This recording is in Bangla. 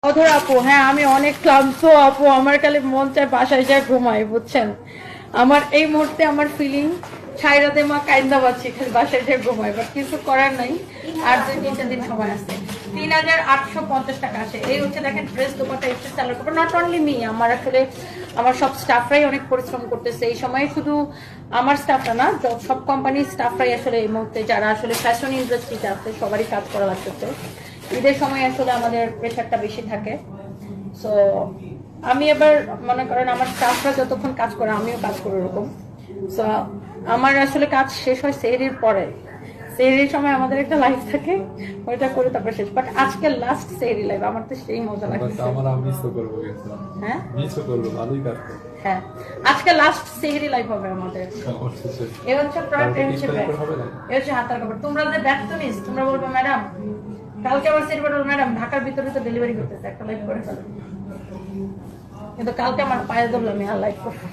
অধর আপু, হ্যাঁ আমি অনেক ক্লান্ত আপু, আমার খালি মন চায় বাসায় যায় ঘুমাই, বুঝছেন? আমার এই মুহূর্তে আমার ফিলিং ছাইরাতে মা কাইন্দা পাচ্ছি, খালি বাসায় যায় ঘুমাই, বাট কিছু করার নাই। আর 2-3 দিন সময় আছে। 3850 টাকা আসে। এই হচ্ছে দেখেন ড্রেস, দোপাট্টা, এক্সট্রা স্যালারি কাপড়। নট অনলি মি, আমার আসলে আমার সব স্টাফরাই অনেক পরিশ্রম করতেছে এই সময়। শুধু আমার স্টাফরা না, সব কোম্পানির স্টাফরাই আসলে এই মুহূর্তে যারা আসলে ফ্যাশন ইন্ডাস্ট্রিতে আছে সবারই কাজ করা লাগতেছে। ঈদের সময় আসলে আমাদের প্রেশারটা বেশি থাকে। সো আমি এবার মনে করেন আমার স্টাফরা যতক্ষণ কাজ করে আমিও কাজ করি ওরকম। সো আমার আসলে কাজ শেষ হয় সেহরির পরে। সেহরির সময় আমাদের একটা লাইভ থাকে, ওইটা করে তারপর শেষ। বাট আজকে লাস্ট সেহরি লাইভ, আমার তো সেই মজা লাগছে। আমরা মিসও করব কিন্তু। হ্যাঁ মিসও করব, ভালোই কাজ করব। হ্যাঁ, আজকে লাস্ট সেহরি লাইভ হবে আমাদের। এ হচ্ছে প্রোডাক্ট, এ হচ্ছে ব্যাগ, এ হচ্ছে হাতার কাপড়। তোমরা যে ব্যাগ তো নিস, তোমরা বলবে ম্যাডাম কালকে আবার সেট বলবো ম্যাডাম ঢাকার ভিতরে তো ডেলিভারি করতেছে, একটা লাইভ করে ফেলো। কিন্তু কালকে আমার পায়ে ধরলাম, আমি আর লাইভ করবো।